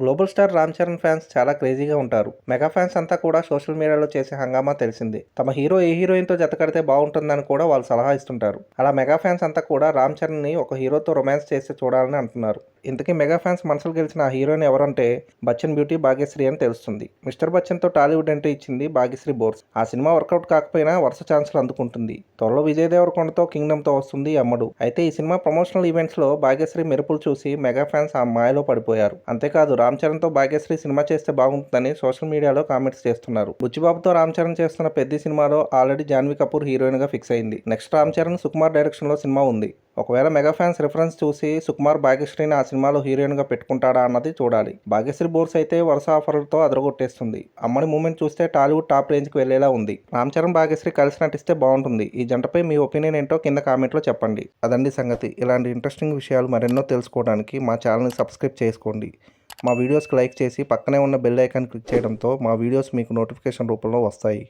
Global star Ram Charan fans చాలా క్రేజీగా ఉంటారు. మెగా ఫ్యాన్స్ అంతా కూడా సోషల్ మీడియాలో చేసే హంగామా తెలిసిందే. తమ హీరో ఏ హీరోయిన్తో జత కడితే బాగుంటుందని కూడా వాళ్ళు సలహా ఇస్తుంటారు. అలా మెగా ఫ్యాన్స్ అంతా కూడా రామ్ చరణ్ని ఒక హీరోతో రొమాన్స్ చేస్తే చూడాలని అంటున్నారు. ఇంతకీ మెగా ఫ్యాన్స్ మనసులు గెలిచిన ఆ హీరోయిన్ ఎవరంటే బచ్చన్ బ్యూటీ భాగ్యశ్రీ అని తెలుస్తుంది. మిస్టర్ బచ్చన్తో టాలీవుడ్ ఎంట్రీ ఇచ్చింది భాగ్యశ్రీ బోర్స్. ఆ సినిమా వర్కౌట్ కాకపోయినా వరుస ఛాన్సులు అందుకుంటుంది. త్వరలో విజయ్ దేవరకొండతో కింగ్డమ్తో వస్తుంది ఈ అమ్మడు. అయితే ఈ సినిమా ప్రమోషనల్ ఈవెంట్స్లో భాగ్యశ్రీ మెరుపులు చూసి మెగా ఫ్యాన్స్ ఆ మాయలో పడిపోయారు. అంతేకాదు రామ్ చరణ్తో భాగ్యశ్రీ సినిమా చేస్తే బాగుంటుందని సోషల్ మీడియాలో కామెంట్స్ చేస్తున్నారు. బుచ్చిబాబుతో రామ్ చరణ్ చేస్తున్న పెద్ద సినిమాలో ఆల్రెడీ జాన్వీ కపూర్ హీరోయిన్ గా ఫిక్స్ అయింది. నెక్స్ట్ రామ్ చరణ్ సుకుమార్ డైరెక్షన్ లో సినిమా ఉంది. ఒకవేళ మెగా ఫ్యాన్స్ రిఫరెన్స్ చూసి సుకుమార్ భాగ్యశ్రీని ఆ సినిమాలో హీరోయిన్ గా పెట్టుకుంటాడా అన్నది చూడాలి. భాగ్యశ్రీ బోర్స్ అయితే వరుస ఆఫర్లతో అదరగొట్టేస్తుంది. అమ్మడి మూమెంట్ చూస్తే టాలీవుడ్ టాప్ రేంజ్ కి వెళ్లేలా ఉంది. రామ్ చరణ్ భాగ్యశ్రీ కలిసి నటిస్తే బాగుంటుంది. ఈ జంటపై మీ ఒపీనియన్ ఏంటో కింద కామెంట్ లో చెప్పండి. అదండి సంగతి. ఇలాంటి ఇంట్రెస్టింగ్ విషయాలు మరెన్నో తెలుసుకోవడానికి మా ఛానల్ని సబ్స్క్రైబ్ చేసుకోండి. మా వీడియోస్కి లైక్ చేసి పక్కనే ఉన్న బెల్ ఐకాన్ క్లిక్ చేయడంతో మా వీడియోస్ మీకు నోటిఫికేషన్ రూపంలో వస్తాయి.